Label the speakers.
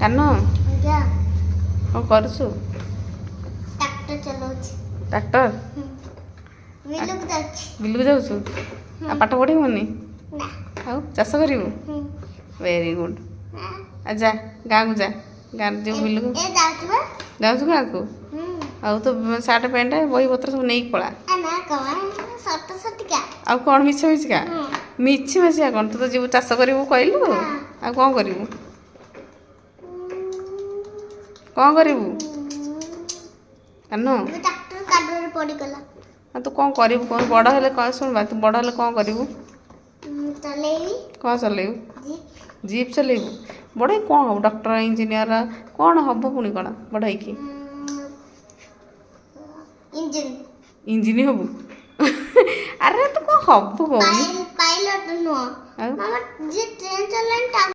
Speaker 1: କାନ
Speaker 2: ଆଜ୍ଞା
Speaker 1: କ'ଣ କରୁଛୁ?
Speaker 2: ଟ୍ରାକ୍ଟର ଚଲାଉଛି।
Speaker 1: ଟ୍ରାକ୍ଟର
Speaker 2: ବିଲକୁ ଯାଉଛି।
Speaker 1: ବିଲକୁ ଯାଉଛୁ? ଆଉ ପାଠ ପଢ଼ିବୁନି?
Speaker 2: ନା।
Speaker 1: ଆଉ ଚାଷ କରିବୁ? Very good. ଆଉ ଯା ଗାଁକୁ ଯା, ଗାଁରେ ଯିବୁ ବିଲକୁ।
Speaker 2: ଏ ଯାଉଛି ବା।
Speaker 1: ଯାଉଛୁ ଗାଁକୁ? ଆଉ ତୋ ସାର୍ଟ ପ୍ୟାଣ୍ଟ ବହିପତ୍ର ସବୁ ନେଇକି ପଳା।
Speaker 2: ନା କମା ସତ ସତିକା।
Speaker 1: ଆଉ କ'ଣ ମିଛ ମିଛିକା? ମିଛ ମିଛିକା କ'ଣ? ତୁ ତ ଯିବୁ ଚାଷ କରିବୁ କହିଲୁ। ଆଉ କ'ଣ କରିବୁ? କ'ଣ କରିବୁ? କାନୁ
Speaker 2: ଟ୍ରାକ୍ଟର କାଦୁଅରେ ପଡ଼ିଗଲା।
Speaker 1: ଆଉ ତୁ କ'ଣ କରିବୁ? କ'ଣ ବଡ଼ ହେଲେ କ'ଣ ଶୁଣିବା, ତୁ ବଡ଼ ହେଲେ କ'ଣ କରିବୁ?
Speaker 2: ଚଲେଇବି।
Speaker 1: କ'ଣ ଚଲେଇବୁ? ଜିପ୍ ଚଲେଇବୁ? ବଡ଼ ହେଇକି କ'ଣ ହବୁ? ଡକ୍ଟର, ଇଞ୍ଜିନିୟର କ'ଣ ହବ ପୁଣି କ'ଣ ବଡ଼ ହେଇକି? ଇଞ୍ଜିନ ହବୁ? ଆରେ ତୁ କ'ଣ ହବୁ କହୁନୁ?
Speaker 2: ପାଇଲଟ ନୁହଁ।
Speaker 1: ଆଉ
Speaker 2: ମାମା ଯିଏ ଟ୍ରେନ୍ ଚଲାଣି